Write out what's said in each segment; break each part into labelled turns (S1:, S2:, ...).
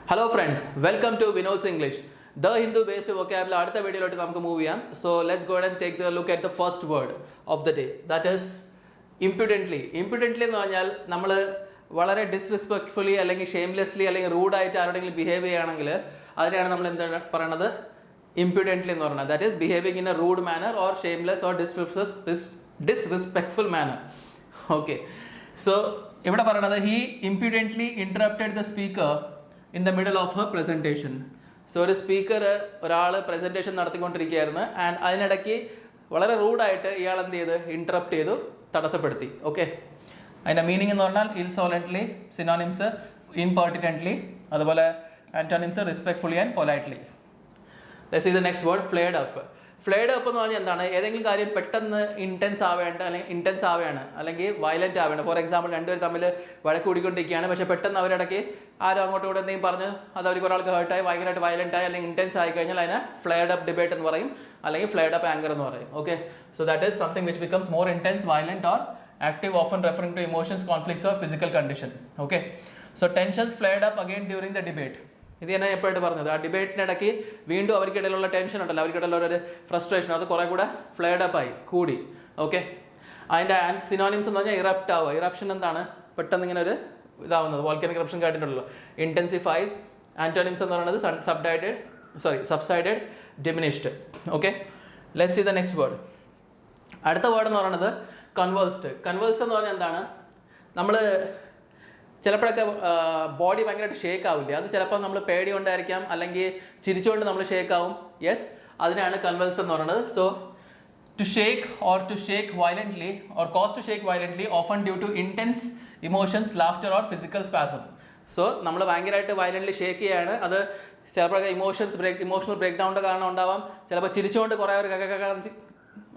S1: Hello friends, welcome to Vinod's English. The Hindu based vocabulary അടുത്ത വീഡിയോയിലോട്ട് നമുക്ക് move ചെയ്യാം. So let's go ahead and take a look at the first word of the day. That is impudently. Impudently എന്ന് പറഞ്ഞാൽ നമ്മൾ വളരെ ഡിസ്റെസ്പെക്ട്ഫുള്ളി അല്ലെങ്കിൽ ഷെയിംലെസ്ലി അല്ലെങ്കിൽ റൂഡായിട്ട് ആരോടെങ്കിലും ബിഹേവ് ചെയ്യുകയാണെങ്കിൽ അതിനെയാണ് നമ്മൾ എന്താണ് പറയണത്, impudently എന്ന് പറയുന്നത്. That is behaving in a rude manner or shameless or disrespectful manner. Okay. So ഇവിടെ പറയണത് he impudently interrupted the speaker in the middle of her presentation. So ഒരു സ്പീക്കർ ഒരാൾ പ്രസൻറ്റേഷൻ നടത്തിക്കൊണ്ടിരിക്കുകയായിരുന്നു ആൻഡ് അതിനിടയ്ക്ക് വളരെ റൂഡായിട്ട് ഇയാൾ എന്ത് ചെയ്ത് ഇൻറ്ററപ്റ്റ് ചെയ്തു, തടസ്സപ്പെടുത്തി. ഓക്കെ, അതിൻ്റെ മീനിങ് എന്ന് പറഞ്ഞാൽ ഇൻസോലൻ്റ്ലി, സിനോണിംസ് ഇംപെർട്ടിനൻ്റ്ലി, അതുപോലെ antonyms respectfully and politely. Let's see the next word, flared up. Flared up എന്ന് പറഞ്ഞാൽ എന്താണ്, ഏതെങ്കിലും കാര്യം പെട്ടെന്ന് ഇൻറ്റൻസ് ആവുകയാണ് അല്ലെങ്കിൽ വയലൻ്റ് ആവുകയാണ്. ഫോർ എക്സാമ്പിൾ രണ്ടുപേർ തമ്മിൽ വഴക്ക് കൂടിക്കൊണ്ടിരിക്കുകയാണ്, പക്ഷേ പെട്ടെന്ന് അവരിടയ്ക്ക് ആരും അങ്ങോട്ടും കൂടെ എന്തെങ്കിലും പറഞ്ഞ് അത് അവർക്ക് ഒരാൾക്ക് ഹേർട്ടായി ഭയങ്കരമായിട്ട് വയലൻ്റ് ആയി അല്ലെങ്കിൽ ഇൻറ്റൻസ് ആയി കഴിഞ്ഞാൽ അതിനെ ഫ്ലെയർഡ് അപ്പ് ഡിബേറ്റ് എന്ന് പറയും അല്ലെങ്കിൽ ഫ്ലെയർഡ് അപ്പ് ആങ്കർ എന്ന് പറയും. Okay, so that is something which becomes more intense, violent or active, often referring to emotions, conflicts or physical condition. Okay, so tensions flared up again during the debate. ഇത് ഞാൻ എപ്പോഴായിട്ട് പറഞ്ഞത്, ആ ഡിബേറ്റിനിടയ്ക്ക് വീണ്ടും അവർക്കിടയിലുള്ള tension ഉണ്ടല്ലോ, അവർക്കിടയിലുള്ള ഒരു frustration അത് കുറേ കൂടെ ഫ്ലെയർഡ് അപ്പ് ആയി കൂടി. ഓക്കെ, അതിൻ്റെ സിനോണിംസ് എന്ന് പറഞ്ഞാൽ ഇറപ്റ്റ് ആവുക. ഇറപ്ഷൻ എന്താണ്, പെട്ടെന്ന് ഇങ്ങനെ ഒരു ഇതാവുന്നത്, വോൾക്കാനിക് ഇറപ്ഷൻ കേട്ടിട്ടുണ്ടല്ലോ. ഇൻറ്റൻസിഫൈ. ആൻറ്റോണിംസ് എന്ന് പറയുന്നത് subsided, diminished. Okay, let's see the next word. അടുത്ത വേർഡ് എന്ന് പറയുന്നത് കൺവേഴ്സ്ഡ്. കൺവേഴ്സ്ഡ് എന്ന് പറഞ്ഞാൽ എന്താണ്, നമ്മൾ ചിലപ്പോഴൊക്കെ ബോഡി ഭയങ്കരമായിട്ട് ഷേക്ക് ആവില്ലേ, അത് ചിലപ്പോൾ നമ്മൾ പേടി കൊണ്ടായിരിക്കാം അല്ലെങ്കിൽ ചിരിച്ചുകൊണ്ട് നമ്മൾ ഷേക്ക് ആവും. യെസ്, അതിനാണ് കൺവേഴ്സ്ഡ് എന്ന് പറയുന്നത്. So to shake or to shake violently or cause to shake violently often due to intense emotions, laughter or physical spasm. So നമ്മൾ ഭയങ്കരമായിട്ട് വയലൻ്റ്ലി ഷേക്ക് ചെയ്യാണ്, അത് ചിലപ്പോഴൊക്കെ ഇമോഷണൽ ബ്രേക്ക് ഡൗണിൻ്റെ കാരണം ഉണ്ടാവാം, ചിലപ്പോൾ ചിരിച്ചുകൊണ്ട് കുറേ ഒരു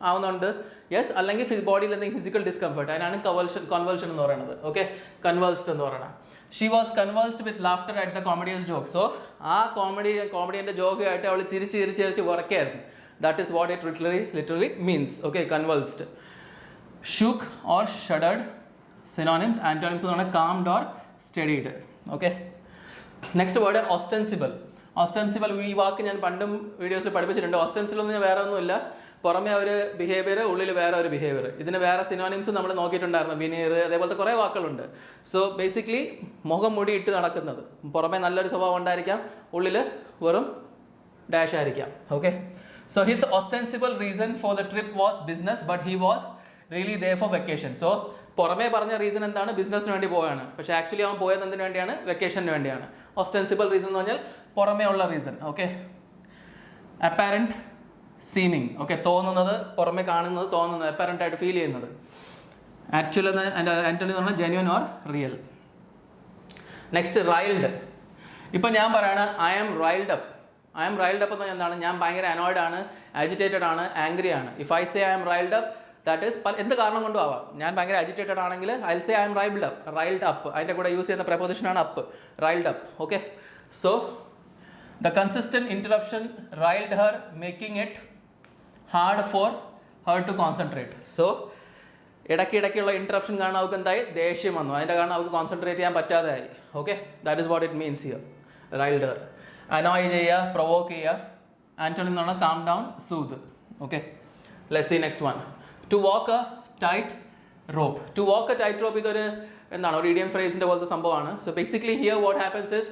S1: ആവുന്നുണ്ട്. യെസ്, അല്ലെങ്കിൽ ബോഡിയിൽ എന്തെങ്കിലും ഫിസിക്കൽ ഡിസ്കംഫർട്ട്, അതിനാണ് കൺവൾഷൻ എന്ന് പറയുന്നത്. ഓക്കെ, കൺവൾസ്ഡ് എന്ന് പറയുന്നത്. She was convulsed with laughter at the comedian's joke. So ആ കോമഡിയൻ്റെ ജോക്കുമായിട്ട് അവൾ ചിരിച്ച് ഉറക്കായിരുന്നു. That is what it literally means. Okay, convulsed. Shook or shuddered. Synonyms, antonyms എന്ന് പറഞ്ഞാൽ calmed or steadied. Okay, next word ostensible. Ostensible ഈ വാക്ക് ഞാൻ പണ്ടും വീഡിയോസിൽ പഠിപ്പിച്ചിട്ടുണ്ട്. ഓസ്റ്റൻസിബിൾ എന്ന് വേറെ ഒന്നുമില്ല, പുറമേ ഒരു ബിഹേവിയർ, ഉള്ളിൽ വേറെ ഒരു ബിഹേവിയർ. ഇതിന് വേറെ സിനോണിംസ് നമ്മൾ നോക്കിയിട്ടുണ്ടായിരുന്നു, വിനീർ, അതേപോലത്തെ കുറേ വാക്കുകളുണ്ട്. സോ ബേസിക്കലി മുഖം മൂടി ഇട്ട് നടക്കുന്നത്, പുറമേ നല്ലൊരു സ്വഭാവം ഉണ്ടായിരിക്കാം, ഉള്ളിൽ വെറും ഡാഷ് ആയിരിക്കാം. Okay, so his ostensible reason for the trip was business but he was really there for vacation. So പുറമേ പറഞ്ഞ റീസൺ എന്താണ്, ബിസിനസ്സിന് വേണ്ടി പോവുകയാണ്, പക്ഷേ ആക്ച്വലി അവൻ പോയത് എന്തിനു വേണ്ടിയാണ്, വെക്കേഷന് വേണ്ടിയാണ്. ഓസ്റ്റൻസിബിൾ റീസൺ എന്ന് പറഞ്ഞാൽ പുറമേ ഉള്ള reason. Okay, apparent seaming. Okay, തോന്നുന്നത്, പുറമെ കാണുന്നത്, തോന്നുന്നത്, അപ്പാരൻ്റ് ആയിട്ട് ഫീൽ ചെയ്യുന്നത്. ആക്ച്വൽ എന്ന് ആൻറ്റണി എന്ന് പറഞ്ഞാൽ genuine or real. Next riled. ഇപ്പം ഞാൻ പറയാണ് I am riled up. I am riled up എന്ന് പറഞ്ഞാൽ എന്താണ്, ഞാൻ ഭയങ്കര അനോയ്ഡ് ആണ്, ആജിറ്റേറ്റഡ് ആണ്, ആംഗ്രി ആണ്. If I say I am riled up, that is എന്ത് കാരണം കൊണ്ടും ആവാം. ഞാൻ ഭയങ്കര അജിറ്റേറ്റഡ് ആണെങ്കിൽ I say I am riled up. അതിൻ്റെ കൂടെ യൂസ് ചെയ്യുന്ന പ്രപ്പോസിഷനാണ് up, riled up. Okay, so the consistent interruption riled her, making it hard for her to concentrate. So ഇടയ്ക്കിടയ്ക്കുള്ള ഇൻറ്ററപ്ഷൻ കാരണം അവർക്ക് എന്തായി, ദേഷ്യം വന്നു, അതിൻ്റെ കാരണം അവർക്ക് കോൺസെൻട്രേറ്റ് ചെയ്യാൻ പറ്റാതെ ആയി. Okay, that is what it means here, riled her. Annoy ചെയ്യുക, പ്രൊവോക്ക് ചെയ്യുക. ആൻറ്റോണി എന്ന് പറഞ്ഞാൽ calm down, soothe. Okay, let's see next one. To walk a tight rope. To walk a tight rope ഇതൊരു എന്താണ്, ഒരു ഇഡിയം ഫ്രേസിൻ്റെ പോലത്തെ സംഭവമാണ്. So basically here what happens is,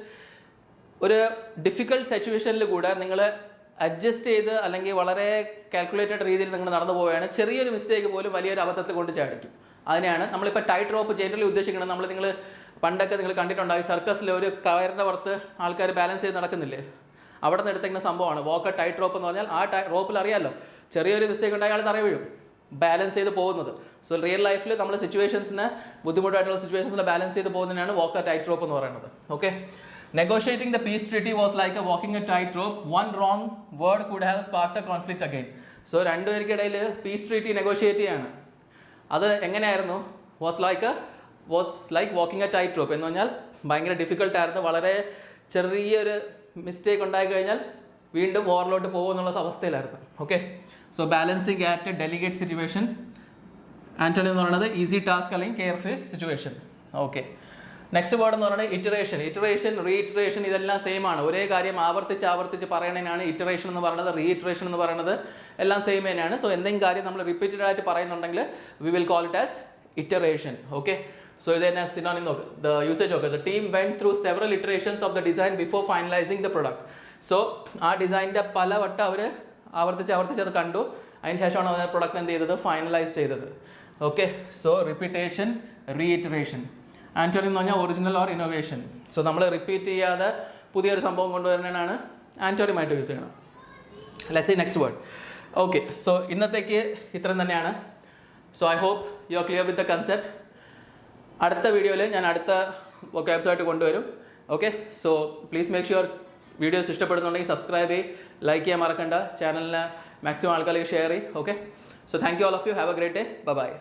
S1: ഒരു ഡിഫിക്കൽട്ട് സിറ്റുവേഷനിൽ കൂടെ നിങ്ങൾ അഡ്ജസ്റ്റ് ചെയ്ത് അല്ലെങ്കിൽ വളരെ കാൽക്കുലേറ്റഡ് രീതിയിൽ നിങ്ങൾ നടന്നു പോവുകയാണ്, ചെറിയൊരു മിസ്റ്റേക്ക് പോലും വലിയൊരു അബദ്ധത്തിൽ കൊണ്ട് ചാടിക്കും. അതിനെയാണ് നമ്മളിപ്പോൾ ടൈറ്റ് റോപ്പ് ജനറലി ഉദ്ദേശിക്കുന്നത്. നിങ്ങൾ പണ്ടൊക്കെ നിങ്ങൾ കണ്ടിട്ടുണ്ടായി, സർക്കസിൽ ഒരു കയറിൻ്റെ പുറത്ത് ആൾക്കാർ ബാലൻസ് ചെയ്ത് നടക്കുന്നില്ലേ, അവിടെ നിന്ന് എടുത്തേക്കുന്ന സംഭവമാണ് വാക്ക് ടൈറ്റ് റോപ്പ് എന്ന് പറഞ്ഞാൽ. ആ റോപ്പിൽ അറിയാമല്ലോ, ചെറിയൊരു മിസ്റ്റേക്ക് ഉണ്ടായാൽ തറ വീഴും, ബാലൻസ് ചെയ്ത് പോകുന്നത്. സോ റിയൽ ലൈഫിൽ നമ്മൾ സിറ്റുവേഷൻസിനെ, ബുദ്ധിമുട്ടായിട്ടുള്ള സിറ്റുവേഷൻസിനെ ബാലൻസ് ചെയ്ത് പോകുന്നതിനാണ് വാക്ക് ടൈറ്റ് റോപ്പ് എന്ന് പറയുന്നത്. Okay, negotiating the peace treaty was like a walking a tightrope. One wrong word could have sparked a conflict again. So രണ്ടുപേർക്കിടയിൽ പീസ് ട്രീറ്റി നെഗോഷിയേറ്റ് ചെയ്യാണ്. അത് എങ്ങനെയായിരുന്നു, was like walking a tight rope എന്ന് പറഞ്ഞാൽ ഭയങ്കര ഡിഫിക്കൽട്ടായിരുന്നു. വളരെ ചെറിയൊരു മിസ്റ്റേക്ക് ഉണ്ടായി കഴിഞ്ഞാൽ വീണ്ടും ഓവർലോട്ട് പോകുമെന്നുള്ള അവസ്ഥയിലായിരുന്നു. ഓക്കെ, സോ ബാലൻസിങ് ആറ്റ് ഡെലിഗേറ്റ് സിറ്റുവേഷൻ. ആൻറ്റണി എന്ന് പറയുന്നത് ഈസി ടാസ്ക് അല്ലെങ്കിൽ careful situation. Okay, next word എന്ന് പറയുന്നത് ഇറ്ററേഷൻ. ഇറ്ററേഷൻ, റീഇറ്ററേഷൻ ഇതെല്ലാം സെയിം ആണ്. ഒരേ കാര്യം ആവർത്തിച്ച് പറയണതിനാണ് ഇറ്ററേഷൻ എന്ന് പറയുന്നത്, റീഇറ്ററേഷൻ എന്ന് പറയുന്നത് എല്ലാം സെയിം തന്നെയാണ്. സോ എന്തെങ്കിലും കാര്യം നമ്മൾ റിപ്പീറ്റഡ് ആയിട്ട് പറയുന്നുണ്ടെങ്കിൽ we will call it as iteration. Okay, so ഇത് തന്നെ സിനോണിം നോക്ക്, ദ യൂസേജ് നോക്ക്. The team went through several iterations of the design before finalising the product. So ആ ഡിസൈനിൻ്റെ പലവട്ടം അവർ ആവർത്തിച്ച് അത് കണ്ടു, അതിന് ശേഷമാണ് അവർ പ്രൊഡക്റ്റ് എന്ത് ചെയ്തത്, ഫൈനലൈസ് ചെയ്തത്. Okay, so repetition, reiteration. Antonym എന്ന് പറഞ്ഞാൽ ഒറിജിനൽ ഓർ ഇന്നോവേഷൻ. സോ നമ്മൾ റിപ്പീറ്റ് ചെയ്യാതെ പുതിയൊരു സംഭവം കൊണ്ടുവരുന്നതിനാണ് ആൻറ്റോണിമായിട്ട് യൂസ് ചെയ്യണം. Let's see next word. Okay, so ഇന്നത്തേക്ക് ഇത്രയും തന്നെയാണ്. So I hope you are clear with the concept. അടുത്ത വീഡിയോയിൽ ഞാൻ അടുത്ത വൊക്കാബ്സായിട്ട് കൊണ്ടുവരും. Okay, so please make sure videos ഇഷ്ടപ്പെടുന്നുണ്ടെങ്കിൽ സബ്സ്ക്രൈബ് ചെയ്യ്, ലൈക്ക് ചെയ്യാൻ മറക്കണ്ട, ചാനലിന് മാക്സിമം ആൾക്കാർക്ക് ഷെയർ ചെയ്യ്. Okay, so thank you all of you, have a great day, by.